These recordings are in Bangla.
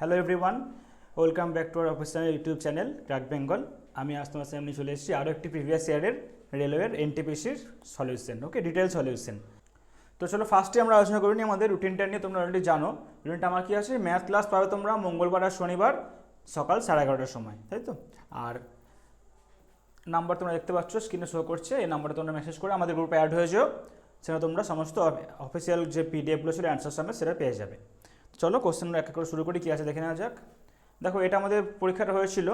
Hello everyone, welcome back to our official YouTube channel crack Bengal. আমি আজ তোমার সামনে চলে এসেছি আরও একটি প্রিভিয়াস ইয়ারের রেলওয়ের এনটিপিসির সলিউশন, ওকে, ডিটেল সলিউশন। তো চলো ফার্স্টে আমরা আলোচনা করি নি আমাদের রুটিনটা নিয়ে। তোমরা অলরেডি জানো রুটিনটা আমার কী আছে। ম্যাথ ক্লাস পাবে তোমরা মঙ্গলবার আর শনিবার সকাল 11:30টার সময়, তাই তো। আর নাম্বার তোমরা দেখতে পাচ্ছ স্ক্রিনে শো করছে, এই নাম্বারে তোমরা মেসেজ করে আমাদের গ্রুপে অ্যাড হয়ে যাও। সেখানে তোমরা সমস্ত অফিসিয়াল যে পিডিএফগুলো ছিল অ্যান্সার সামনে সেটা পেয়ে যাবে। চলো কোশ্চেন এক এক করে শুরু করি, কী আছে দেখে নেওয়া যাক। দেখো, এটা আমাদের পরীক্ষাটা হয়েছিল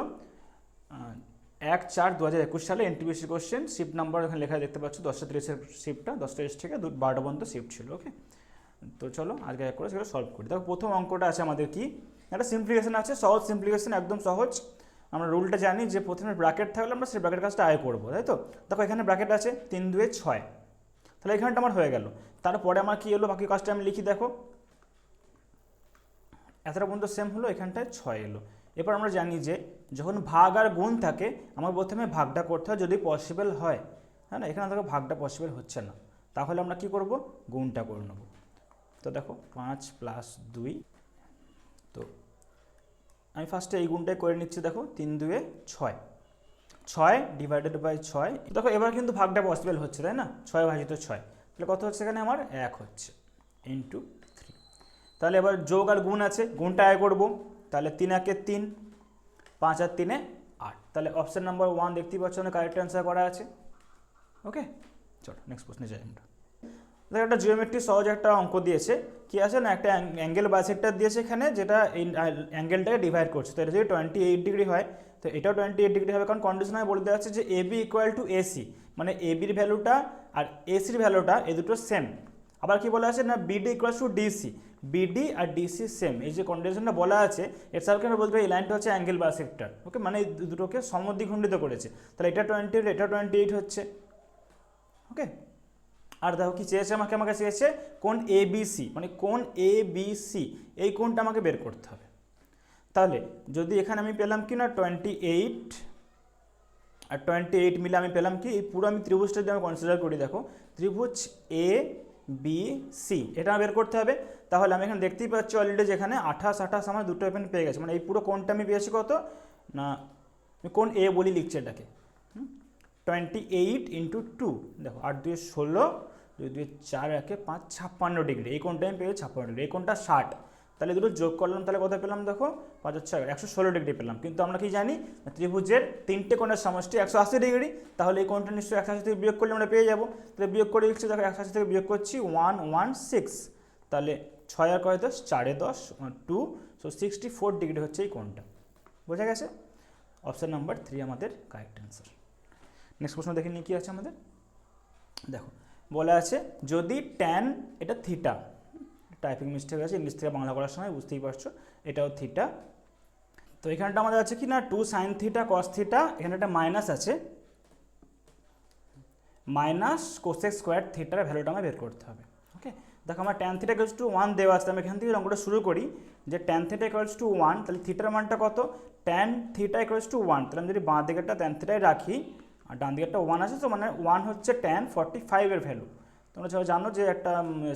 1/4/2021 সালে এনটিপিসি কোশ্চেন। শিফট নাম্বার এখানে লেখা দেখতে পাচ্ছ 10:30-এর শিফটটা, 10:30 থেকে 12টা পর্যন্ত শিফট ছিল, ওকে। তো চলো আজকে এক করে সেগুলো সলভ করি। দেখো প্রথম অঙ্কটা আছে আমাদের কি, একটা সিম্পলিফিকেশন আছে, সহজ সিম্পলিফিকেশন, একদম সহজ। আমরা রুলটা জানি যে প্রথমে ব্র্যাকেট থাকলে আমরা সেই ব্র্যাকেট কাজটা আয় করবো, তাই তো। দেখো এখানে ব্র্যাকেট আছে 3 2 6, তাহলে এখানটা আমার হয়ে গেল। তারপরে আমার কি এলো, বাকি কাজটা আমি লিখি। দেখো এতটা পর্যন্ত সেম হলো, এখানটায় 6 এলো। এরপর আমরা জানি যে যখন ভাগ আর গুণ থাকে আমার প্রথমে ভাগটা করতে হয় যদি পসিবল হয়, হ্যাঁ না। এখানে দেখো ভাগটা পসিবল হচ্ছে না, তাহলে আমরা কি করব, গুণটা করে নেব। তো দেখো 5 + 2, তো আমি ফার্স্টে এই গুণটাই করে নিচ্ছি। দেখো 3 2 6, 6 ডিভাইডেড বাই 6। দেখো এবার কিন্তু ভাগটা পসিবল হচ্ছে, তাই না। 6 ভাজিত 6, তাহলে কত হচ্ছে এখানে আমার 1 হচ্ছে, ইন্টু 3। তাহলে এবার যোগ আর গুণ আছে, গুণটা আয় করবো। তাহলে 3 1 3, 5 আর 3 8। তাহলে অপশান নাম্বার 1 দেখতেই পাচ্ছ না, কারেক্ট অ্যান্সার করা আছে, ওকে। চলো নেক্সট প্রশ্নে যাই আমরা। দেখো একটা জিওমেট্রি সহজ একটা অঙ্ক দিয়েছে, কি আছে না, একটা অ্যাঙ্গেল বাইসেক্টর দিয়েছে এখানে, যেটা এই অ্যাঙ্গেলটাকে ডিভাইড করছে। তো এটা যদি 28 ডিগ্রি হয় তো এটাও 28 ডিগ্রি হবে, কারণ কন্ডিশনে বলে দেওয়া আছে যে এবি ইকুয়াল টু এসি, মানে এবির ভ্যালুটা আর এসির ভ্যালুটা এই দুটো সেম। আবার কি বলা আছে না, BD equals to DC, BD আর ডিসি সেম। এই যে কন্ডিশনটা বলা আছে এর সাথে আমরা বলতে পারি এই লাইনটা হচ্ছে অ্যাঙ্গেল বাইসেক্টর, ওকে, মানে এই দুটোকে সমদ্বিখণ্ডিত করেছে। তাহলে এটা 28, এটা 28 হচ্ছে, ওকে। আর দেখো কি চেয়েছে আমাকে চেয়েছে কোণ এবিসি, মানে কোণ এবিসি, এই কোণটা আমাকে বের করতে হবে। তাহলে যদি এখানে আমি পেলাম কি না 28 আর 28 মিলে আমি পেলাম কি, এই পুরো আমি ত্রিভুজটা যদি আমি কনসিডার করি, দেখো ত্রিভুজ এ বি সি, এটা বের করতে হবে। তাহলে আমি এখানে দেখতেই পাচ্ছি অলরেডি যেখানে 28 28 আমার দুটো এখানে পেয়ে গেছে, মানে এই পুরো কোণটা আমি পেয়েছি কত না, কোণ এ বলি লিখছি এটাকে, 28 ইন্টু 2, দেখো 8 2 16, 2 2 4 1 5 56 ডিগ্রি, এই কোণটা আমি পেয়ে 56 ডিগ্রি, এই কোণটা 60। তাহলে দুটো যোগ করলাম, তাহলে কত পেলাম, দেখো 5 4 116 ডিগ্রি পেলাম। কিন্তু আমরা কি জানি ত্রিভুজের তিনটে কোণের সমষ্টি 180 ডিগ্রি, তাহলে এই কোণটা নিশ্চয়ই 180 থেকে বিয়োগ করলে আমরা পেয়ে যাবো। তাহলে বিয়োগ করে দিচ্ছি, দেখো 180 থেকে বিয়োগ করছি 116, তাহলে 6 আর কয় 10, 4 10 2, সো 64 ডিগ্রি হচ্ছে এই কোণটা। বোঝা গেছে? অপশান নাম্বার 3 আমাদের কারেক্ট অ্যান্সার। নেক্সট প্রশ্ন দেখে নিয়ে কী আছে আমাদের। দেখো বলা আছে যদি ট্যান, এটা থিটা, টাইপিং মিস্টেক আছে, ইংলিশ থেকে বাংলা করার সময় বুঝতেই পারছো, এটাও থিটা। তো এখানটা আমাদের আছে কি না 2 sin থিটা cos থিটা, এখানে একটা মাইনাস আছে, মাইনাস কোসেক স্কোয়ার থিটার ভ্যালুটা আমার বের করতে হবে, ওকে। দেখো আমার ট্যান থিটা ইকুয়ালস টু 1 দেওয়া আছে, আমি এখান থেকে অঙ্কটা শুরু করি যে ট্যান থিটা ইকুয়ালস টু 1, তাহলে থিটার মানটা কত, ট্যান থিটা ইকুয়ালস টু 1, তাহলে আমি যদি বাঁ দিকেরটা ট্যান থিটায় রাখি আর ডান দিকেরটা 1 আছে, তো মানে 1 হচ্ছে ট্যান 45 এর ভ্যালু। তোমরা সবাই জানো যে একটা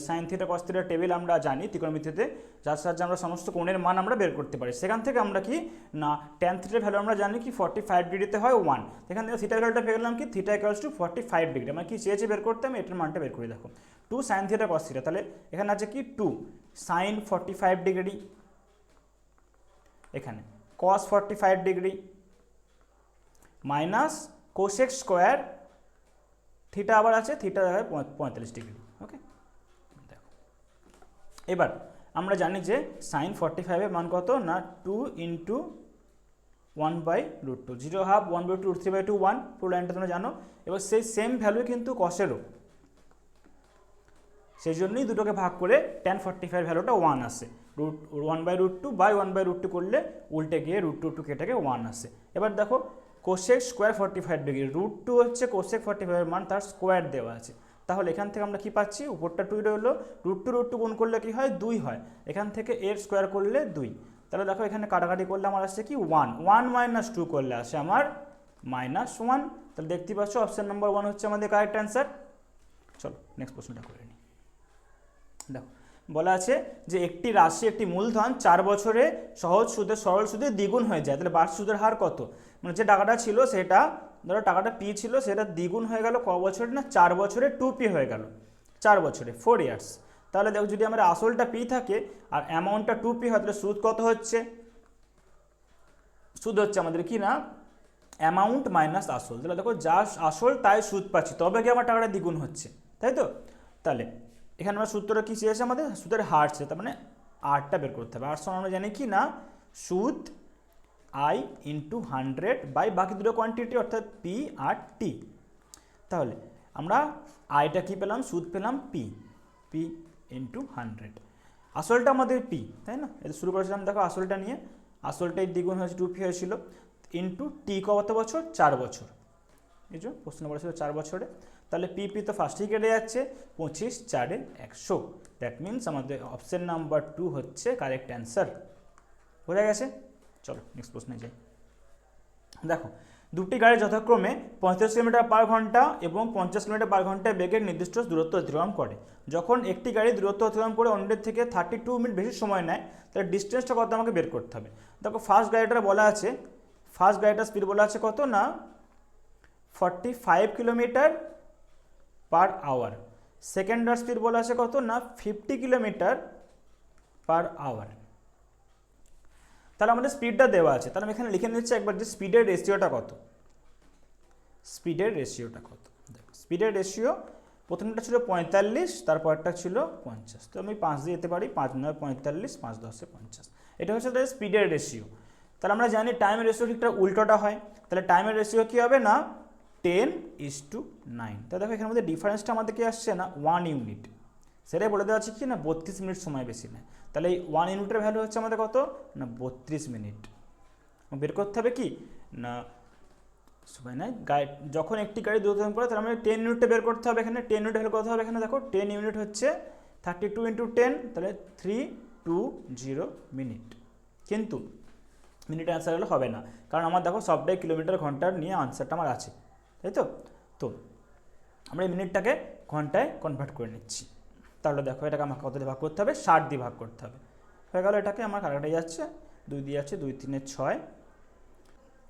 সাইন থিটা কস থিটার টেবিল আমরা জানি ত্রিকোণমিতিতে, যার সাহায্যে আমরা সমস্ত কোণের মান আমরা বের করতে পারি। সেখান থেকে আমরা কি না ট্যান থিটার ভ্যালু আমরা জানি কি 45 ডিগ্রিতে হয় 1, এখান থেকে থিটার ভ্যালুটা পেয়ে গেলাম কি থিটা ইকুয়ালস টু 45 ডিগ্রি। আমরা কি চেয়েছি বের করতে, আমি এটার মানটা বের করি। দেখো 2 সাইন থিটা কস থিটা, তাহলে এখানে আছে কি 2 সাইন 45 ডিগ্রি, এখানে কস 45 degree, minus cosec square theta আবার আছে, থিটা 45 ডিগ্রি, ওকে। দেখো এবার আমরা জানি যে সাইন 45 এর মান কত না 2 ইন্টু 1/√2, 0 হাফ 1/2 3/2 1, পুরো লাইনটা তোমরা জানো। এবার সেই সেম ভ্যালু কিন্তু কসেরও, সেই জন্যই দুটোকে ভাগ করে ট্যান 45 ভ্যালুটা 1 আসে, 1/√2 বাই 1/√2 করলে উল্টে গিয়ে √2 কেটে 1 আসে। এবার দেখো কোসেক স্কোয়ার 45 ডিগ্রি, √2 হচ্ছে কোসেক 45 এর মান, তার স্কোয়ার দেওয়া আছে। তাহলে এখান থেকে আমরা কি পাচ্ছি, উপরটা 2 রইলো, √2 গুণ করলে কি হয় 2 হয়, এখান থেকে এর স্কোয়ার করলে 2। তাহলে দেখো এখানে কাটাকাটি করলে আমার আসছে কি 1, 1 - 2 করলে আসে আমার -1। তাহলে দেখতে পাচ্ছ অপশান নাম্বার 1 হচ্ছে আমাদের কারেক্ট অ্যান্সার। চলো নেক্সট প্রশ্নটা করে নিই। দেখো বলা আছে যে একটি রাশি একটি মূলধন 4 বছরে সহজ সুদে সরল সুদে দ্বিগুণ হয়ে যায়, তাহলে বার্ষিক সুদের হার কত? মানে যে টাকাটা ছিল সেটা, ধরো টাকাটা পি ছিল, সেটা দ্বিগুণ হয়ে গেল ক বছরে? না 4 বছরে, 2p হয়ে গেল 4 বছরে, 4 ইয়ার্স। তাহলে দেখো যদি আমার আসলটা পি থাকে আর অ্যামাউন্টটা 2p হয়, তাহলে সুদ কত হচ্ছে? সুদ হচ্ছে আমাদের কি না অ্যামাউন্ট মাইনাস আসল। তাহলে দেখো যা আসল তাই সুদ পাচ্ছি, তবে কি আমার টাকাটা দ্বিগুণ হচ্ছে, তাই তো? তাহলে এখানে আমরা সূত্রটা কি চেয়েছে, আমাদের সুদের হার চেয়ে, তার মানে আরটা বের করতে হবে। আর সমান আমরা জানি কি না সুদ আই ইন্টু 100 বাই বাকি দুটো কোয়ান্টিটি অর্থাৎ পি আর টি। তাহলে আমরা আইটা কি পেলাম, সুদ পেলাম পি, পি ইন্টু 100। আসলটা আমাদের পি, তাই না? এটা শুরু করেছিলাম দেখো আসলটা নিয়ে, আসলটাই দ্বিগুণ হয়েছে 2p হয়েছিল, ইন্টু টি কত বছর? 4 বছর। এই যে প্রশ্ন বলেছিল 4 বছরে, তাহলে পিপি তো ফার্স্টেই কেটে যাচ্ছে, 25 4 100। দ্যাট মিনস আমাদের অপশন নাম্বার 2 হচ্ছে কারেক্ট অ্যান্সার। বোঝা গেছে? চলো নেক্সট প্রশ্নে যাই। দেখো দুটি গাড়ি যথাক্রমে 35 কিলোমিটার পার ঘন্টা এবং 50 কিলোমিটার পার ঘন্টায় বেগের নির্দিষ্ট দূরত্ব অতিক্রম করে। যখন একটি গাড়ি দূরত্ব অতিক্রম করে অন্যের থেকে 32 মিনিট বেশি সময় নেয়, তাহলে ডিস্টেন্সটা কত আমাকে বের করতে হবে। দেখো ফার্স্ট গাড়িটা বলা আছে, ফার্স্ট গাড়িটার স্পিড বলা আছে কত না 45 কিলোমিটার পার আওয়ার, সেকেন্ডার স্পিড বলা আছে কত না 50 কিলোমিটার পার আওয়ার। তাহলে আমাদের স্পিডটা দেওয়া আছে, তাহলে আমি এখানে লিখে নিচ্ছি একবার যে স্পিডের রেশিওটা কত। স্পিডের রেশিওটা কত, দেখো স্পিডের রেশিও প্রথমটা ছিল 45, তারপরটা ছিল 50। তো আমি 5 দিয়ে যেতে পারি, 5 9 45, 5 10 50। এটা হচ্ছে তাদের স্পিডের রেশিও। তাহলে আমরা জানি টাইমের রেশিও ঠিকটা উল্টোটা হয়, তাহলে টাইমের রেশিও কী হবে না 10:9। তাহলে দেখো এখানে মধ্যে ডিফারেন্সটা আমাদের কি আসছে না 1 ইউনিট, সেটাই বলে দেওয়া আছে কি না 32 মিনিট সময় বেশি নেয়। তাহলে এই 1 ইউনিটের ভ্যালু হচ্ছে আমাদের কত না 32 মিনিট। বের করতে হবে কি না সময় নেয় গাড়ি যখন একটি গাড়ি দূরত্ব করে, তাহলে আমাদের 10 ইউনিটে বের করতে হবে। এখানে 10 ইউনিট হলে কত হবে, এখানে দেখো 10 ইউনিট হচ্ছে 32 × 10, তাহলে 320 মিনিট। কিন্তু মিনিট অ্যান্সার হলে হবে না, কারণ আমার দেখো সবটাই কিলোমিটার ঘন্টার নিয়ে আনসারটা আমার আছে, তাই তো? তো আমরা এই মিনিটটাকে ঘন্টায় কনভার্ট করে নিচ্ছি। তাহলে দেখো এটাকে আমাকে কত দিয়ে ভাগ করতে হবে, 60 দিয়ে ভাগ করতে হবে। হয়ে গেল, এটাকে আমার কাটাকাটি যাচ্ছে, 2 দিয়ে যাচ্ছে, 2 3 6।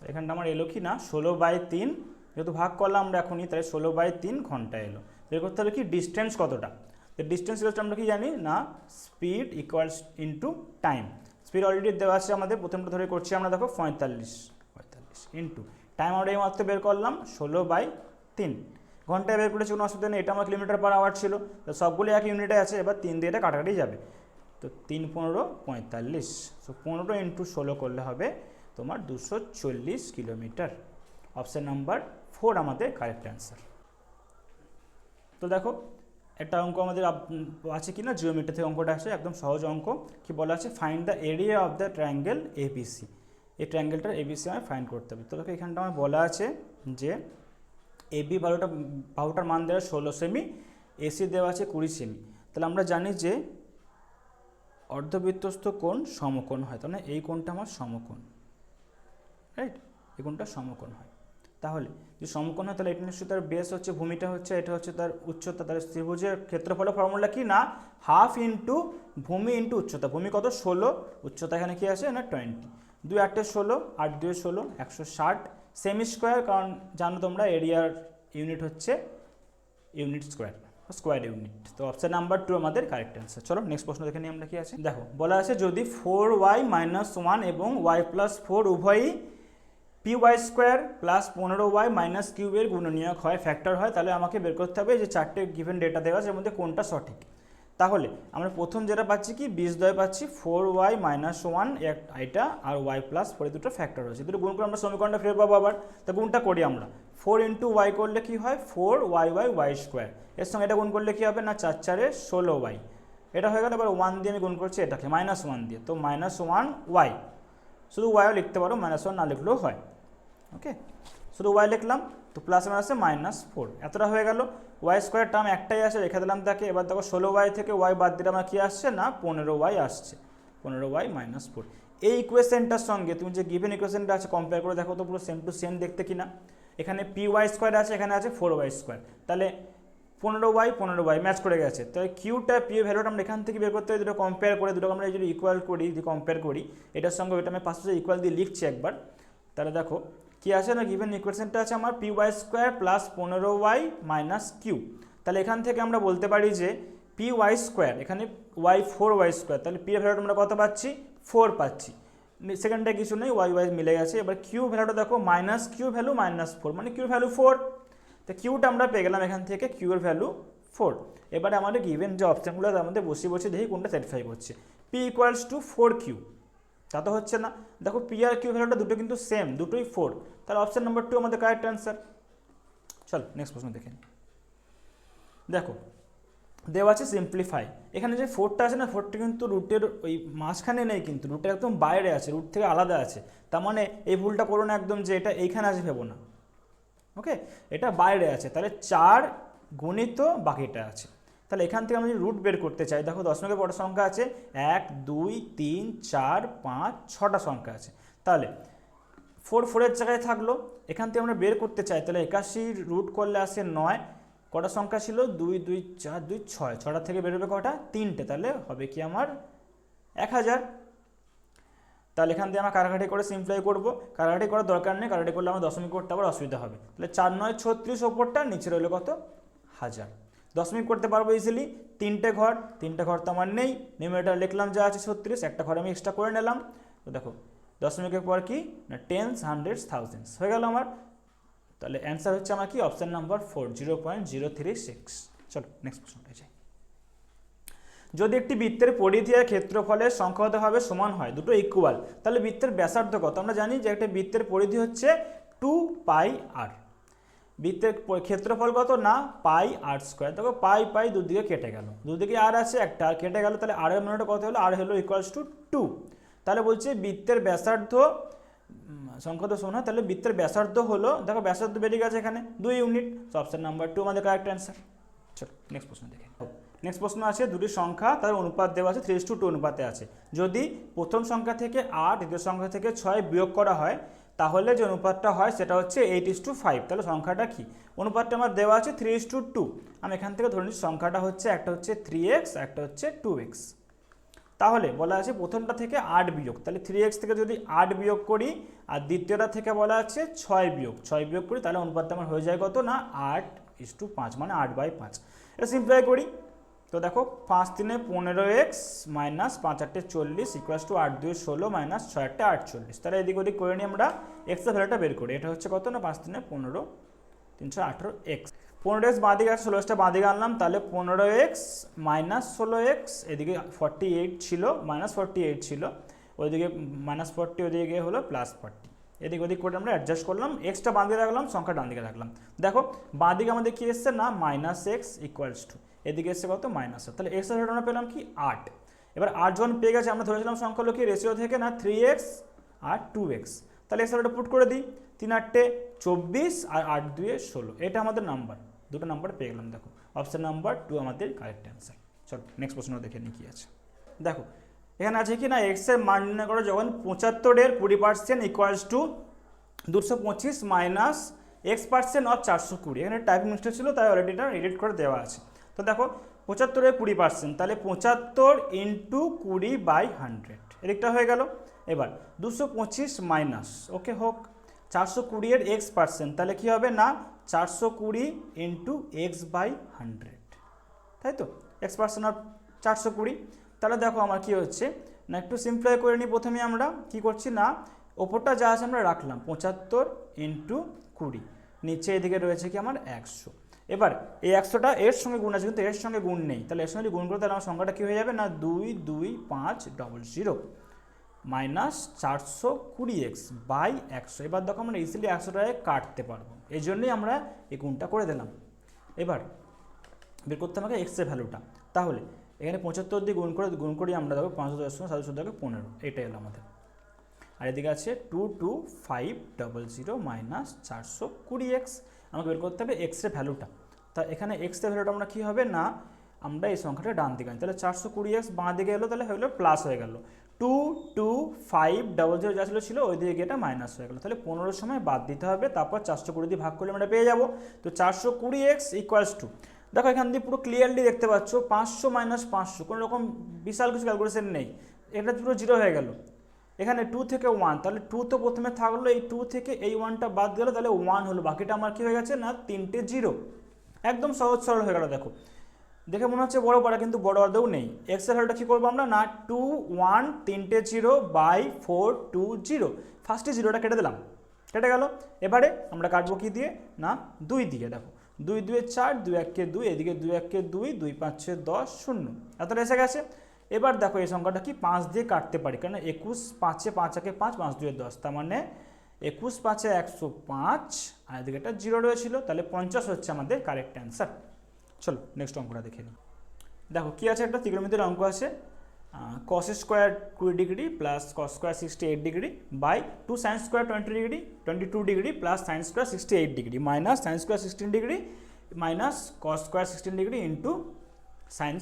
এখানটা আমার এলো কি না 16/3, যেহেতু ভাগ করলাম আমরা এখনই, তাহলে 16/3 ঘন্টা এলো। বের করতে হবে কি ডিস্টেন্স কতটা, তো ডিস্টেন্স আমরা কি জানি না speed equals into time. Speed already দেওয়া আছে আমাদের, প্রথমটা ধরে করছি আমরা দেখো 45 ইন্টু টাইম আমরা এই মাত্র বের করলাম 16/3। ঘন্টায় বের করেছি কোনো অসুবিধা নেই, এটা আমার কিলোমিটার পার আওয়ার ছিল, তো সবগুলো এক ইউনিটে আছে। এবার 3 দিয়ে এটা কাটাকাটি যাবে, তো 3 15 45, সো 15 × 16 করলে হবে তোমার 240 কিলোমিটার। অপশান নাম্বার 4 আমাদের কারেক্ট অ্যান্সার। তো দেখো একটা অঙ্ক আমাদের আছে কি না জিওমেট্রি থেকে অঙ্কটা আসে, একদম সহজ অঙ্ক। কি বলা আছে, find the area of the triangle ABC. এই ট্রায়াঙ্গেলটার এবিসি আমায় ফাইন্ড করতে হবে। তো দেখো এখানটা আমার বলা আছে যে এবি বাহুটার মান দেওয়া 16 সেমি, এসি দেওয়া আছে 20 সেমি। তাহলে আমরা জানি যে অর্ধবৃত্তস্থ কোণ সমকোণ হয়, তাহলে এই কোণটা আমার সমকোণ, রাইট? এই কোণটা সমকোণ হয়। তাহলে যদি সমকোণ হয় তাহলে এটা নিশ্চয়ই তার বেস হচ্ছে, ভূমিটা হচ্ছে, এটা হচ্ছে তার উচ্চতা। তাহলে ত্রিভুজের ক্ষেত্রফলের ফর্মুলা কি না হাফ ইন্টু ভূমি ইন্টু উচ্চতা। ভূমি কত 16, উচ্চতা এখানে কি আছে না 20। 2 8 16, 8 2 16, 160 সেমি স্কোয়ার, কারণ জানো তোমরা এরিয়ার ইউনিট হচ্ছে ইউনিট স্কোয়ার, স্কোয়ার ইউনিট। তো অপশন নাম্বার 2 আমাদের কারেক্ট অ্যান্সার। চলো নেক্সট প্রশ্ন দেখে নিই আমরা কি আছে। দেখো বলা আছে যদি 4y - 1 এবং y + 4 উভয়ই py² + 15y - q এর গুণনীয়ক হয়, ফ্যাক্টর হয়, তাহলে আমাকে বের করতে হবে যে 4টে গিভেন ডেটা দেওয়া আছে এর মধ্যে কোনটা সঠিক। তাহলে আমরা প্রথম যেটা পাচ্ছি কি বীজদ্বয় পাচ্ছি 4y - 1 এটা আর y + 4 দুটো ফ্যাক্টর হয়েছে, দুটো গুণ করে আমরা সমীকরণটা ফেরত পাবো। আবার তো গুণটা করি আমরা, 4 × y করলে কি হয় 4y/y², এর সঙ্গে এটা গুণ করলে কি হবে না 4 4 16y, এটা হয়ে গেল। এবার 1 দিয়ে আমি গুণ করছি এটাকে -1 দিয়ে, তো -1y, শুধু ওয়াইও লিখতে পারো, -1 না লিখলেও হয়, ওকে। শুধু ওয়াই লিখলাম, তো প্লাস মাইনাসে -4, এতটা হয়ে গেল। y² টার্ম একটাই আসে, রেখে দিলাম তাকে। এবার দেখো 16y থেকে y বাদ দিলে আমার কী আসছে না 15y আসছে, 15y - 4। এই ইকুয়েশনটার সঙ্গে তুমি যে গিভেন ইকুয়েশনটা আছে কম্পেয়ার করে দেখো তো পুরো সেম টু সেম দেখতে কিনা। এখানে py² আছে, এখানে আছে 4y², তাহলে 15y ম্যাচ করে গেছে। তাই কিউটা পি এর ভ্যালুটা আমরা এখান থেকে বের করতে হয়, দুটো কম্পেয়ার করে, দুটো আমরা যদি ইকুয়াল করি, যদি কম্পেয়ার করি এটার সঙ্গে ওইটা আমি পাশে ইকুয়াল দিয়ে লিখছি একবার। তাহলে দেখো কি আছে না, গিভেন ইকুয়েশনটা আছে আমার P Y square plus 15y minus Q. তাহলে এখান থেকে আমরা বলতে পারি যে পি ওয়াই স্কোয়ার, এখানে y4y স্কোয়ার, তাহলে পি এর ভ্যালুটা আমরা কত পাচ্ছি, 4 পাচ্ছি। সেকেন্ডটা কিছু নেই, ওয়াই মিলে গেছে। এবার কিউ ভ্যালুটা দেখো মাইনাস কিউ ভ্যালু -4, মানে কিউ ভ্যালু 4। তো কিউটা আমরা পেয়ে গেলাম এখান থেকে, কিউ এর ভ্যালু 4। এবারে আমাদের গিভেন যে অপশানগুলো তার মধ্যে বসে দেখি কোনটা স্যাটিসফাই করছে। পি ইকুয়ালস টু 4q, তা তো হচ্ছে না। দেখো পি আর কিউ ভ্যালুটা দুটো কিন্তু সেম, দুটোই 4, তাহলে অপশান নাম্বার 2 আমাদের কারেক্ট অ্যান্সার। চল নেক্সট প্রশ্ন দেখে নিই। দেখো দেওয়া আছে সিম্পলিফাই, এখানে যে 4টা আছে না, 4টা কিন্তু রুটের ওই মাঝখানে নেই, কিন্তু রুটের একদম বাইরে আছে, রুট থেকে আলাদা আছে। তার মানে এই ভুলটা করো না একদম যে এটা এইখানে আছে ভেবো না, ওকে, এটা বাইরে আছে। তাহলে 4 গুণিত বাকিটা আছে। তাহলে এখান থেকে আমি যদি রুট বের করতে চাই, দেখো দশমিকের পরের সংখ্যা আছে 1 2 3 4 5 6টা সংখ্যা আছে। তাহলে 4 জায়গায় থাকলো, এখান থেকে আমরা বের করতে চাই, তাহলে 81 রুট করলে আসে 9। কটা সংখ্যা ছিল, 2 2 4 2 6, 6টা থেকে বেরোবে কটা, 3টে, তাহলে হবে কি আমার 1000। তাহলে এখান থেকে আমরা কাটাকাটি করে সিম্পলাই করবো, কাটাকাটি করার দরকার নেই, কাটাকাটি করলে আমার দশমিক করতে আবার অসুবিধা হবে। তাহলে 4 9 36 ওপরটা, নিচে রইলো কত, 1000। দশমিক করতে পারবো ইজিলি, 3টে ঘর তো আমার নেই, নিউমারেটর লিখলাম যা আছে 36, একটা ঘর আমি এক্সট্রা করে নিলাম। তো দেখো দশমিকের পর কি না, টেন্স হান্ড্রেডস থাউজেন্ডস হয়ে গেল আমার। তাহলে অ্যান্সার হচ্ছে আমার কি, অপশান নাম্বার 4, 0.036। চলো নেক্সট প্রশ্নটা যাই। যদি একটি বৃত্তের পরিধি আর ক্ষেত্রফলের সংখ্যাগতভাবে সমান হয়, দুটো ইকুয়াল, তাহলে বৃত্তের ব্যাসার্ধ কত? আমরা জানি যে একটা বৃত্তের পরিধি হচ্ছে 2πr, বৃত্তের ক্ষেত্রফল কত না, πr²। দেখো পাই দুদিকে কেটে গেল, দুদিকে আর আছে, একটা আর কেটে গেল, তাহলে আর এর মানটা কত হলো, আর হলো ইকুয়ালস টু 2। তাহলে বলছে বৃত্তের ব্যাসার্ধ সংখ্যাগত সমান হয়, তাহলে বৃত্তের ব্যাসার্ধ হলো, দেখো ব্যাসার্ধ বেরিয়ে গেছে এখানে 2 ইউনিট। তো অপশন নাম্বার 2 আমাদের কারেক্ট অ্যান্সার। চলো নেক্সট প্রশ্ন দেখে। নেক্সট প্রশ্ন আছে, দুটি সংখ্যা তার অনুপাত দেওয়া আছে 3:2 অনুপাতে আছে। যদি প্রথম সংখ্যা থেকে 8, দ্বিতীয় সংখ্যা থেকে 6 বিয়োগ করা হয়, তাহলে যে অনুপাতটা হয় সেটা হচ্ছে 8:5। তাহলে সংখ্যাটা কি? অনুপাতটা আমার দেওয়া আছে 3:2। আমি এখান থেকে ধরে নিচ্ছি সংখ্যাটা হচ্ছে, একটা হচ্ছে 3x, একটা হচ্ছে 2x। তাহলে বলা আছে প্রথমটা থেকে 8 বিয়োগ, তাহলে 3x থেকে যদি 8 বিয়োগ করি, আর দ্বিতীয়টা থেকে বলা আছে 6 বিয়োগ করি, তাহলে অনুপাতটা আমার হয়ে যায় কত না, 8:5, মানে 8/5। এটা সিম্পলাই করি, তো দেখো 5 3 15x minus 5 8 40 equals to 8 2 16 minus 6 8 48। তাহলে এদিক ওদিক করে নিয়ে আমরা এক্স এর ভ্যালুটা বের করি। এটা হচ্ছে কত না, 5 3 15 318x। 15x বাঁদিকে আছে, 16টা বাঁদিকে আনলাম, তাহলে 15x মাইনাস 16x, এদিকে 48 ছিল, মাইনাস 48 ছিল, ওইদিকে মাইনাস 40, ওইদিকে হলো প্লাস 40। এদিক ওদিক করে আমরা অ্যাডজাস্ট করলাম, এক্সটা বাঁ দিকে রাখলাম, সংখ্যা ডান দিকে রাখলাম। দেখো বাঁ দিকে আমাদের কি এসছে না, -x ইকুয়ালস টু, এদিকে এসছে কত, -7। তাহলে এক্স এর ভ্যালু আমরা পেলাম কি 8। এবার 8 যখন পেয়ে গেছে, আমরা ধরেছিলাম সংখ্যা হলো কি রেশিও থেকে না 3x আর 2x। তাহলে এক্স এর ভ্যালুটা পুট করে দিই, 3 8 24 আর 8 2 16, এটা আমাদের নাম্বার, দুটো নাম্বার পেয়ে গেলাম। দেখো অপশন নাম্বার 2 আমাদের কারেক্ট অ্যান্সার। চলো নেক্সট প্রশ্ন দেখে নিই কি আছে। দেখো এখানে আছে কি না, এক্স এর মান নির্ণয় করো যখন 75 20% equals to 225 minus x% of 420। এখানে টাইপিং মিস্টেক ছিল, তাই অলরেডি এটা এডিট করে দেওয়া আছে। তো দেখো 75 20%, তাহলে 75 ইন্টু 20/100, এদিকটা হয়ে গেল। এবার 225 মাইনাস, ওকে হোক, 420 এর x%, তাহলে কি হবে না 420 ইন্টু x/100, তাই তো, x% অফ 420। তাহলে দেখো আমার কি হচ্ছে না, একটু সিম্পলাই করে নিই। প্রথমে আমরা কি করছি না, ওপরটা যা আছে আমরা রাখলাম 75 ইন্টু 20, নিচে এদিকে রয়েছে কি আমার 100। এবার এই 100টা এর সঙ্গে গুণ আছে, কিন্তু এর সঙ্গে গুণ নেই, তাহলে এর সঙ্গে গুণ করতে তাহলে আমার সংখ্যাটা কী হয়ে যাবে না, 22500 মাইনাস 420x বাই 100। এবার দেখো আমরা ইজিলি 100টাকে কাটতে পারবো, এই জন্যই আমরা এই গুণটা করে দিলাম। এবার বের করতে আমাকে এক্স এর ভ্যালুটা, তাহলে এখানে 75 দিয়ে গুণ করি আমরা, দেখো 510 15, এইটাই হলো আমাদের। আর এদিকে আছে 22500 মাইনাস 420x, আমাকে বের করতে হবে এক্স এর ভ্যালুটা। তা এখানে এক্স এর ভ্যালুটা আমরা কী হবে না, আমরা এই সংখ্যাটা ডান দিকে আনি, তাহলে 420x বাঁ দিকে এলো, তাহলে হয়ে গেলো প্লাস হয়ে গেল, 22500 যা ছিল ওই দিকে এটা মাইনাস হয়ে গেলো। তাহলে 15 সময় বাদ দিতে হবে, তারপর 420 দিয়ে ভাগ করলে আমরা পেয়ে যাবো। তো 420x ইকুয়ালস টু দেখো এখান দিয়ে পুরো ক্লিয়ারলি দেখতে পাচ্ছ 500 মাইনাস 500 কোনো রকম বিশাল কিছু ক্যালকুলেশন নেই, এটা পুরো জিরো হয়ে গেল। এখানে 2 থেকে 1, তাহলে 2 তো প্রথমে থাকলো, এই 2 থেকে এই 1টা বাদ গেল, তাহলে 1 হলো, বাকিটা আমার কি হয়ে গেছে না 3টে জিরো। একদম সহজ সরল হয়ে গেল। দেখো দেখে মনে হচ্ছে বড় পারা, কিন্তু বড় আদৌ নেই। এক্স এর ভ্যালুটা কী করবো আমরা না 2 1 3টে জিরো বাই 4 2 0, ফার্স্টে জিরোটা কেটে দিলাম, কেটে গেল। এবারে আমরা কাটবো কি দিয়ে না 2 দিয়ে। দেখো 2 2 4, 2 1 2, এদিকে 2 1 2, 2 5 10 0, এতটা এসে গেছে। এবার দেখো এই সংখ্যাটা কি 5 দিয়ে কাটতে পারি, কারণ 21 5 5 1 5, 5 2 10, তার মানে 21 5 105, আর এদিকে একটা জিরো রয়েছিল, তাহলে 50 হচ্ছে আমাদের কারেক্ট অ্যান্সার। চলো নেক্সট অঙ্কটা দেখে নিই। দেখো কী আছে, একটা ত্রিকোণমিতির অঙ্ক আছে, cos square 20 degree plus cos square 68 degree by 2 sin square 20 degree 22 degree plus sin square 68 degree minus sin square 16 degree minus cos square 16 degree into sin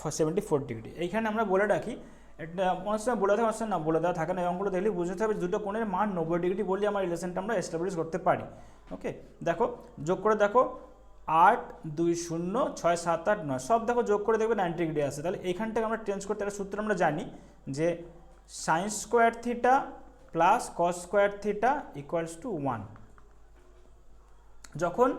74 degree. এইখানে আমরা বলে রাখি, এটা অনেক সময় বলে থাকে, না বলে দেওয়া থাকে না, এই অঙ্কগুলো দেখলে বুঝতে হবে দুটো কোণের মান 90 ডিগ্রি বললে আমার রিলেশনটা আমরা এস্টাবলিশ করতে পারি। ওকে, দেখো যোগ করে দেখো 8 2 0 6 7 8 9, সব দেখো যোগ করে দেখবে 90 ডিগ্রি আসে। তাহলে এখানটাকে আমরা চেঞ্জ করতে একটা সূত্র আমরা জানি যে sign square theta plus cos square theta equals to 1। যখন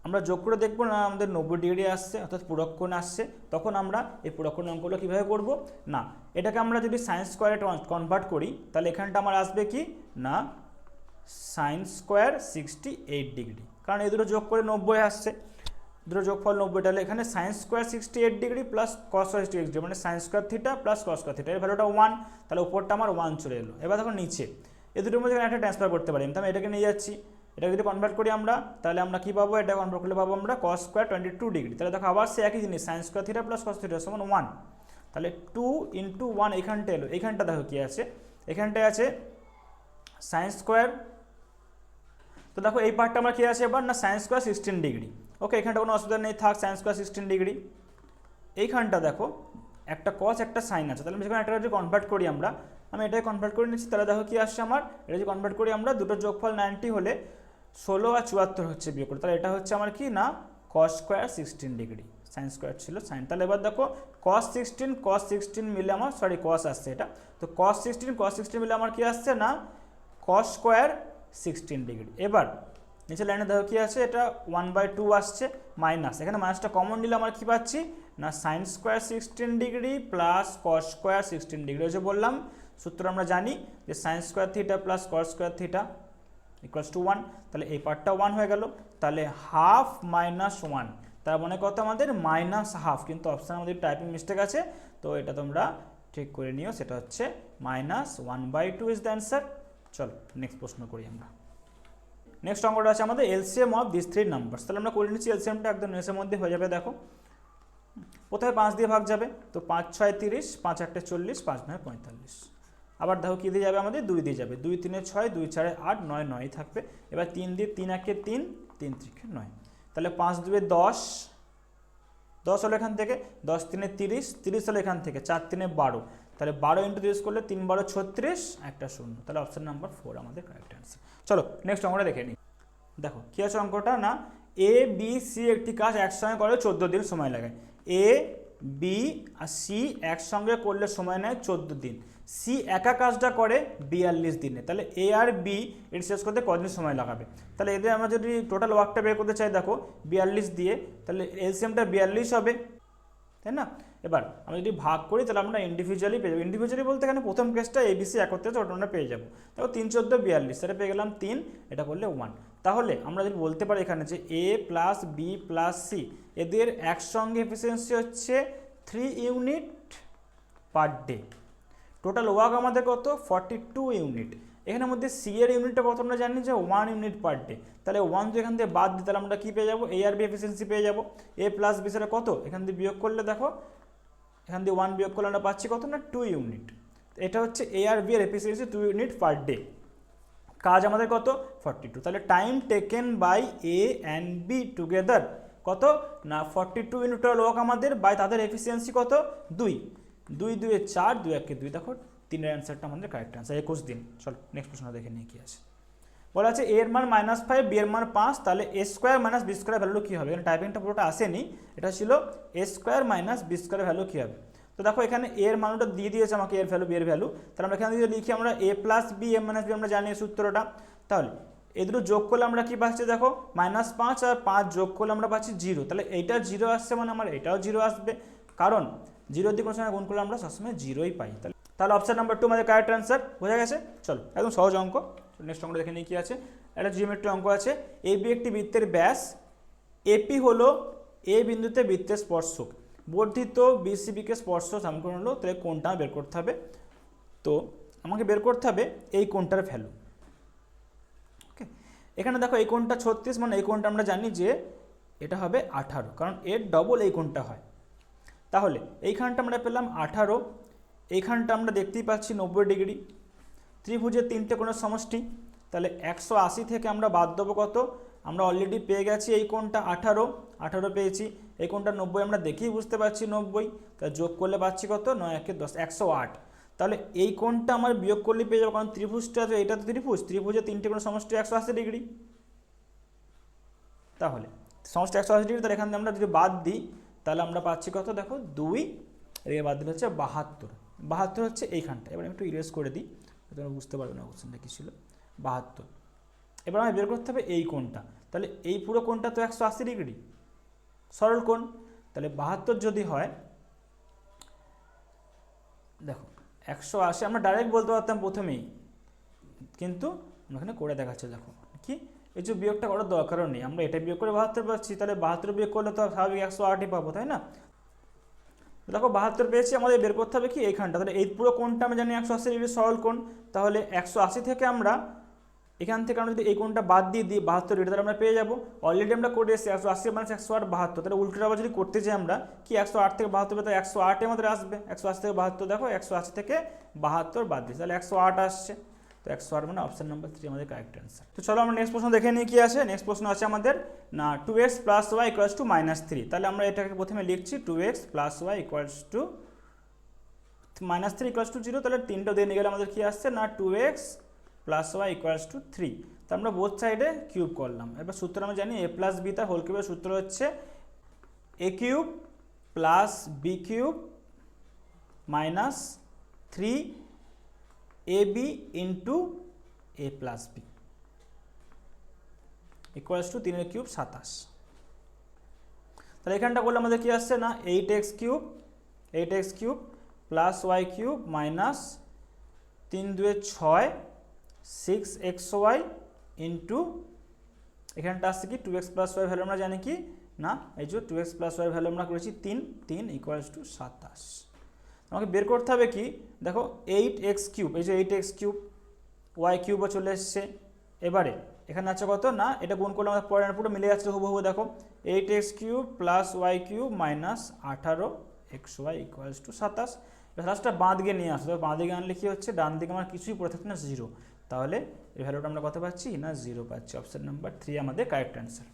আমরা যোগ করে দেখবো না আমাদের 90 ডিগ্রি আসছে, অর্থাৎ পুরক্ষণ আসছে, তখন আমরা এই পুরক্ষণ অঙ্কগুলো কীভাবে করব না, এটাকে আমরা যদি সাইন স্কোয়ারে কনভার্ট করি, তাহলে এখানটা আমার আসবে কি না সাইন স্কোয়ার 68 ডিগ্রি, কারণ এই দুটো যোগ করে 90 আসছে, দুটো যোগফল 90, তাহলে এখানে sine square 68 degree plus cos 68 degree মানে sine square theta plus cos square theta, এর ভ্যালুটা 1, তাহলে উপরটা আমার 1 চলে এলো। এবার দেখো নিচে এই দুটোর মধ্যে একটা ট্রান্সফার করতে পারি, তাহলে এটাকে নিয়ে যাচ্ছি, এটা যদি কনভার্ট করি আমরা, তাহলে আমরা কী পাবো, এটা কনভার্ট করলে পাবো আমরা কস স্কোয়ার 22 ডিগ্রি, তাহলে দেখো আবার সে একই জিনিস sign square theta plus cos theta সমান 1, তাহলে 2 ইন্টু 1 এখানটা এলো। এইখানটা দেখো কী আছে, এখানটায় আছে সাইন স্কোয়ার, তো দেখো এই পার্টটা আমার কী আছে এবার না সাইন স্কোয়ার 16 ডিগ্রি। ওকে, এখানটা কোনো অসুবিধা নেই, থাক সাইন স্কোয়ার 16 ডিগ্রি। এইখানটা দেখো একটা কস একটা সাইন আছে, তাহলে আমি যখন একটা যদি কনভার্ট করি আমি এটাই কনভার্ট করে নিচ্ছি, তাহলে দেখো কী আসছে আমার, এটা যদি কনভার্ট করি আমরা, দুটো যোগফল 90 হলে 16 আর 74 হচ্ছে বিয়োগ করে, তাহলে এটা হচ্ছে আমার কি না cos square 16 degree, sine square ছিল সাইন। তাহলে এবার দেখো কস 16 মিলে আমার কস আসছে এটা, তো কস 16 মিলে আমার কি আসছে না কস স্কোয়ার 16 ডিগ্রি। এবার নিচে লাইনে দেখো কি আছে, এটা 1/2 আসছে মাইনাস, এখানে মাইনাসটা কমন নিলে আমরা কি পাচ্ছি না sine square 16 degree plus cos square 16 degree. ওই যে বললাম সূত্র আমরা জানি যে sign square theta plus cos square theta equals to 1, তাহলে এই পার্টটা 1 হয়ে গেল, তাহলে হাফ মাইনাস 1, তার মানে কত আমাদের মাইনাস হাফ, কিন্তু অপশান আমাদের টাইপিং মিস্টেক আছে, তো এটা তোমরা ঠিক করে নিও, সেটা হচ্ছে মাইনাস 1/2 ইজ দ্য অ্যান্সার। চলো নেক্সট প্রশ্ন করি আমরা। নেক্সট অঙ্কটা আছে আমাদের এলসিএম অফ দিস 3 নাম্বারস, তাহলে আমরা করে নিচ্ছি এলসিএমটা একদম নিমেষের মধ্যে হয়ে যাবে। দেখো প্রথমে 5 দিয়ে ভাগ যাবে, তো 5 6 30, 5 8 40, 5 9 45, আবার দেখো কী দিয়ে যাবে আমাদের 2 দিয়ে যাবে, 2 3 6, 2 4 8, 9 9 থাকবে। এবার 3 দিয়ে 3 1 3, 3 3 9, তাহলে 5 2 10, 10 হলো এখান থেকে, 10 3 30, 30 হলো এখান থেকে, 4 3 12, তাহলে 12 ইন্টু 30 করলে 3 12 36, একটা 0, তাহলে অপশান নাম্বার 4 আমাদের কারেক্ট অ্যান্সার। চলো নেক্সট অঙ্কটা দেখে নিই। দেখো কী আছে অঙ্কটা না এ বি সি একটি কাজ একসঙ্গে করে 14 দিন সময় লাগে, এ বি আর সি একসঙ্গে করলে সময় নেয় 14 দিন, সি একা কাজটা করে 42 দিনে, তাহলে এ আর বি এর শেষ করতে কদিন সময় লাগাবে। তাহলে এদের আমরা যদি টোটাল ওয়ার্কটা বের করতে চাই, দেখো 42 দিয়ে, তাহলে এলসিএমটা 42 হবে, তাই না। এবার আমরা যদি ভাগ করি তাহলে আমরা ইন্ডিভিজুয়ালি পেয়ে যাবো, ইন্ডিভিজুয়ালি বলতে এখানে প্রথম কেসটা এবিসি একত্রে আছে, ওটা আমরা পেয়ে যাবো। দেখো 3 14 42, সেটা পেয়ে গেলাম 3, এটা করলে 1। তাহলে আমরা যদি বলতে পারি এখানে যে এ প্লাস বি প্লাস সি এদের একসঙ্গে এফিসিয়েন্সি হচ্ছে 3 unit per day, total work আমাদের কত 42 ইউনিট। এখানের মধ্যে সি এর ইউনিটটা কত আমরা জানি যে 1 ইউনিট পার ডে, তাহলে 1 যদি এখান থেকে বাদ দিই তাহলে আমরা কী পেয়ে যাবো, এ আর বি এফিসিয়েন্সি পেয়ে যাবো। এ প্লাস বি সেটা কত, এখান দিয়ে বিয়োগ করলে দেখো এখান দিয়ে 1 বিয়োগ করলে আমরা পাচ্ছি কত না 2 ইউনিট। এটা হচ্ছে এ আর বি এর এফিসিয়েন্সি 2 ইউনিট পার ডে, কাজ আমাদের কত 42, তাহলে time taken by A and B together কত না 42 ইউনিট ওয়ার্ক আমাদের, বাই তাদের এফিসিয়েন্সি কত 2 2 2 4, 2 1 2, দেখো 3 এর অ্যান্সারটা আমাদের কারেক্ট অ্যান্সার 21 দিন। চলো নেক্সট প্রশ্ন দেখে নিয়ে কি আছে। বলা আছে এর মান -5, বি এর মান 5, তাহলে A square minus B square value কী হবে? এখানে টাইপিংটা পুরোটা আসেনি, এটা ছিল A square minus B square value কী হবে। তো দেখো এখানে এর মানটা দিয়ে দিয়েছে আমাকে, এর ভ্যালু, বি এর ভ্যালু, তাহলে আমরা এখানে যদি লিখি আমরা এ plus B A minus B, আমরা জানি সূত্রটা, তাহলে এই দুটো যোগ করলে আমরা কি পাচ্ছি দেখো -5 আর 5 যোগ করলে আমরা পাচ্ছি 0, তাহলে এইটা 0 আসছে মানে আমার এটাও 0 আসবে, কারণ 0 দিয়ে কোনো সময় গুণ করলে আমরা সবসময় 0ই পাই। তাহলে অপশন নাম্বার 2 আমাদের কারেক্ট অ্যান্সার, বোঝা গেছে। চলো একদম সহজ অঙ্ক, নেক্সট অঙ্কটা দেখে নিই কী আছে। একটা জিওমেট্রি অঙ্ক আছে, এবি একটি বৃত্তের ব্যাস, এপি হলো এ বিন্দুতে বৃত্তের স্পর্শক, বর্ধিত বিসিবিকে স্পর্শ সমকোণ হলো, তাহলে কোণটা বের করতে হবে। তো আমাকে বের করতে হবে এই কোণটার ভ্যালু। ওকে, এখানে দেখো এই কোণটা 36, মানে এই কোণটা আমরা জানি যে এটা হবে 18, কারণ এর ডবল এই কোণটা হয়। তাহলে এইখানটা আমরা পেলাম 18, এইখানটা আমরা দেখতেই পাচ্ছি 90 ডিগ্রি। ত্রিভুজের 3টে কোণের সমষ্টি, তাহলে 180 থেকে আমরা বাদ দেবো কত, আমরা অলরেডি পেয়ে গেছি এই কোণটা 18 পেয়েছি, এই কোণটা 90 আমরা দেখেই বুঝতে পারছি 90, তাহলে যোগ করলে পাচ্ছি কত, 9 একে 10, 108। তাহলে এই কোণটা আমার বিয়োগ করলে পেয়ে যাবো, কারণ ত্রিভুজটা তো এটা তো ত্রিভুজের 3টে কোণের সমষ্টি 180 ডিগ্রি, তাহলে সমষ্টি 180 ডিগ্রি, তাহলে এখান থেকে আমরা যদি বাদ দিই তাহলে আমরা পাচ্ছি কত দেখো 2, এদিকে বাদ দিলে হচ্ছে 72 হচ্ছে এইখানটা। এবার একটু ইরেজ করে দিই, তোমরা বুঝতে পারবে না কোশ্চেনটা কী ছিল। 72, এবার আমি বের করতে হবে এই কোণটা, তাহলে এই পুরো কোণটা তো 180 ডিগ্রি সরল কোণ, তাহলে 72 যদি হয়, দেখো 180 আমরা ডাইরেক্ট বলতে পারতাম প্রথমেই, কিন্তু আমরা এখানে করে দেখাচ্ছে, দেখো কি এই যে বিয়োগটা করার দরকারও নেই, আমরা এটা বিয়োগ করে 72 পাচ্ছি, তাহলে 72 বিয়োগ করলে তো স্বাভাবিক 108ই পাবো, তাই না। দেখো 72 পেয়েছি, আমাদের বের করতে হবে কি এইখানটা, তাহলে এই পুরো কোণটা আমি জানি 180 ডিগ্রি সরল কোণ, তাহলে 180 থেকে আমরা এখান থেকে আমরা যদি এই কোণটা বাদ দিয়ে দিই 72 ডিগ্রি, তাহলে আমরা পেয়ে যাবো, অলরেডি আমরা করে এসেছি 180 মাইনাস 108 72, তাহলে উল্টোটা আবার যদি করতে যাই আমরা কি 108 থেকে 72 পেতে 108 আমাদের আসবে, 180 থেকে 72, দেখো 180 থেকে 72 বাদ দিই, তাহলে 108 আসছে, তো 108 মানে অপশন নাম্বার 3 আমাদের কারেক্ট অ্যান্সার। তো চলো আমরা নেক্সট প্রশ্ন দেখে নিই কি আছে। নেক্সট প্রশ্ন আছে আমাদের না 2x + y = -3, তাহলে আমরা এটাকে প্রথমে লিখছি 2x + y = -3 = 0, তাহলে 3টা দিয়ে নিয়ে গেলে আমাদের কি আসছে না 2x + y = 3, তো আমরা বোথ সাইডে কিউব করলাম। এবার সূত্র আমরা জানি a + b, তার হোল কিউবের সূত্র হচ্ছে a³ + b³ - 3ab * a + b = 3³ 27, তাহলে এখানটা করলে আমাদের কি আসছে না 8x³ + y³ - 3 2 6 6xy ইন্টু এখানটা আসছে কি 2x + y ভ্যালু আমরা জানি কি না, এই যে 2x + y ভ্যালু আমরা করেছি 3 = 27। আমাকে বের করতে হবে কি দেখো 8x³, এই যে 8x³ y³ চলে এসছে, এবারে এখানে আছে কত না এটা গুণ করলে আমাদের পরের পুরো মিলে যাচ্ছে হুবহু, দেখো 8x³ + y³ - 18xy = 27, লাস্টটা বাঁ দিকে নিয়ে আসতে হবে, বাঁ দিকে আনলে কি হচ্ছে ডান দিকে আমার কিছুই পড়ে থাকছে না 0, তাহলে এই ভ্যালুটা আমরা কত পাচ্ছি না 0 পাচ্ছি, অপশন নাম্বার 3 আমাদের কারেক্ট অ্যান্সার,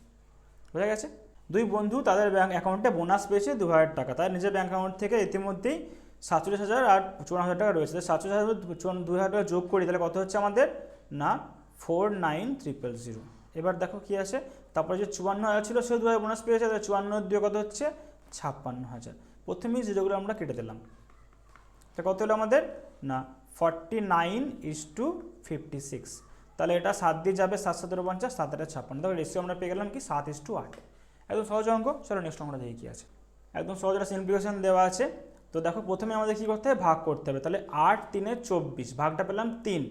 বোঝা গেছে। দুই বন্ধু তাদের ব্যাঙ্ক অ্যাকাউন্টে বোনাস পেয়েছে 2000 টাকা, তার নিজের ব্যাঙ্ক অ্যাকাউন্ট থেকে ইতিমধ্যেই 47,000 আর 54,000 টাকা রয়েছে, 47,000 2000 টাকা যোগ করি তাহলে কত হচ্ছে আমাদের না 49,000। এবার দেখো কি আছে, তারপরে যে 54,000 ছিল সে 2000 বোনাস পেয়েছে, তাহলে 54 দিয়ে কত হচ্ছে 56,000, প্রথমেই জিরোগুলো আমরা কেটে দিলাম, তা কত হলো আমাদের না 49:56, তাহলে এটা 7 দিয়ে যাবে 7 7 50, 7 8 56, তাহলে রেশিও আমরা পেয়ে গেলাম কি 7:8, একদম সহজ অঙ্ক। চলো নেক্সট অঙ্কটা দেখি কি আছে, একদম সহজ একটা সিম্পলিফিকেশন দেওয়া আছে। তো দেখো প্রথমে আমাদের কী করতে হবে ভাগ করতে হবে, তাহলে 8 3 24, ভাগটা পেলাম 3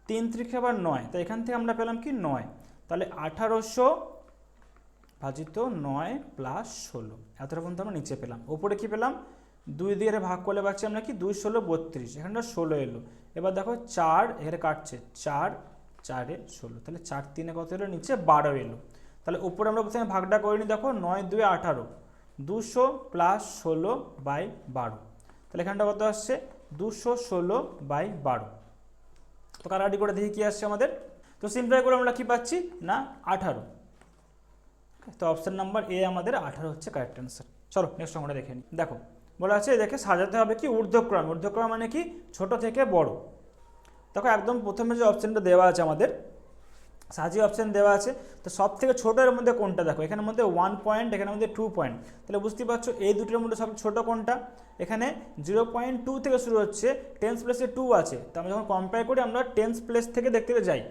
3 আবার 9, তো এখান থেকে আমরা পেলাম কি 9, তাহলে 1800 ভাজিত 9 + 16, এতটা পর্যন্ত আমরা নিচে পেলাম। ওপরে কি পেলাম 2 দিয়ে ভাগ করলে পাচ্ছি আমরা কি 2 16 32, এখানটা 16 এলো। এবার দেখো 4 এখানে কাটছে 4 4 16, তাহলে 4 3 কত এলো নিচে 12 এলো, তাহলে উপরে আমরা প্রথমে ভাগটা করে নিই, দেখো 9 2 18, 200 + 16/12, তাহলে এখানটা কত আসছে 216/12, তো কাটাকাটি করে দেখি কি আসছে আমাদের, তো সিম্পলিফাই করে আমরা কি পাচ্ছি না 18, তো অপশন নাম্বার এ আমাদের 18 হচ্ছে কারেক্ট অ্যান্সার। চলো নেক্সট অঙ্কটা দেখে নিই। দেখো বলা আছে দেখে সাজাতে হবে কি ঊর্ধ্বক্রম, ঊর্ধ্বক্রম মানে কি ছোট থেকে বড়। দেখো একদম প্রথমে যে অপশনটা দেওয়া আছে আমাদের সাজিয়ে অপশান দেওয়া আছে। তো সব থেকে ছোটো এর মধ্যে কোনটা দেখো, এখানের মধ্যে 1 পয়েন্ট, এখানের মধ্যে 2 পয়েন্ট, তাহলে বুঝতেই পারছো এই দুটোর মধ্যে সবচেয়ে ছোটো কোনটা। এখানে 0.2 থেকে শুরু হচ্ছে, টেন্স প্লেসে 2 আছে, তো আমরা যখন কম্পেয়ার করি আমরা টেন্স প্লেস থেকে দেখতে যাই।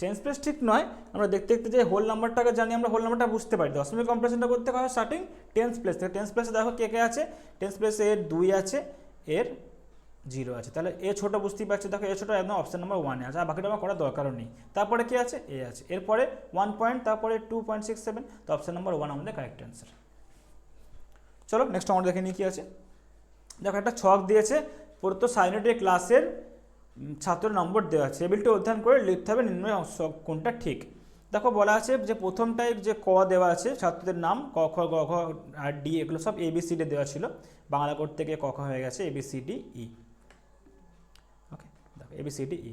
টেন্স প্লেস ঠিক নয়, আমরা দেখতে দেখতে যে হোল নাম্বারটাকে জানি, আমরা হোল নাম্বারটা বুঝতে পারি। দশমিক কম্পারিজনটা করতে হয় স্টার্টিং টেন্স প্লেস থেকে। টেন্স প্লেসে দেখো কে কে আছে, টেন্স প্লেসে এর 2 আছে, এর 0 আছে, তাহলে এ ছোটো বুঝতেই পারছি। দেখো এ ছোটো একদম অপশান নাম্বার 1 আছে, আর বাকিটা আমার করার দরকারও নেই। তারপরে কি আছে, এ আছে, এরপরে 1 পয়েন্ট, তারপরে 2.67, তো অপশান নাম্বার 1 আমাদের কারেক্ট অ্যান্সার। চলো নেক্সট আমরা দেখে নিই কী আছে। দেখো একটা ছক দিয়েছে, প্রদত্ত সাইনোটিক ক্লাসের ছাত্র নম্বর দেওয়া আছে, টেবিলটি অধ্যয়ন করে লিখতে হবে নিম্ন কোনটা ঠিক। দেখো বলা আছে যে প্রথমটায় যে ক দেওয়া আছে, ছাত্রদের নাম ক খ গ ঘ আর ডি, এগুলো সব ABCD দেওয়া ছিল, বাংলা কোড থেকে ক খ হয়ে গেছে ABCD E। ওকে, দেখো ABCD E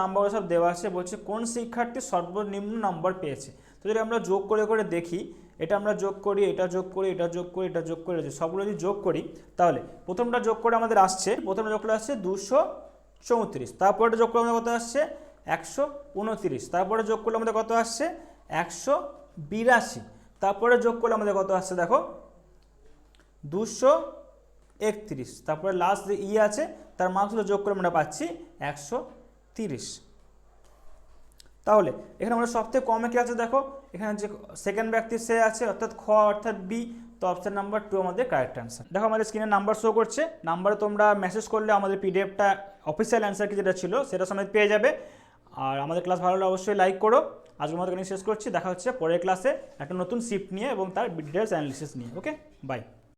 নাম্বার সব দেওয়া আছে। বলছে কোন শিক্ষার্থী সর্বনিম্ন নম্বর পেয়েছে। তো যদি আমরা যোগ করে করে দেখি, এটা আমরা যোগ করি, এটা যোগ করি, এটা যোগ করি, এটা যোগ করে সবগুলো যদি যোগ করি, তাহলে প্রথমটা যোগ করে আমাদের আসছে, প্রথমটা যোগ করে আসছে 234, তারপরে যোগ করে আমাদের কত আসছে 129, তারপরে যোগ করলে আমাদের কত আসছে 182, তারপরে যোগ করলে আমাদের কত আসছে দেখো 231, তারপরে লাস্ট যে ই আছে তার মার্কসগুলো যোগ করে আমরা পাচ্ছি 130। তাহলে এখানে আমরা সবথেকে কমে কি আছে দেখো, এখানে যে সেকেন্ড ব্যক্তি সে আছে, অর্থাৎ খ অর্থাৎ বি, তো অপশান নাম্বার 2 আমাদের কারেক্ট অ্যান্সার। দেখো আমাদের স্ক্রিনে নাম্বার শো করছে, নাম্বারে তোমরা মেসেজ করলে আমাদের পিডিএফটা অফিসিয়াল অ্যান্সার কি যেটা ছিল সেটা সমেত পেয়ে যাবে। আর আমাদের ক্লাস ভালো হলে অবশ্যই লাইক করো। আজকের মতো এখানে শেষ করছি, দেখা হচ্ছে পরের ক্লাসে একটা নতুন শিফট নিয়ে এবং তার ডিটেলস অ্যানালিসিস নিয়ে। ওকে, বাই।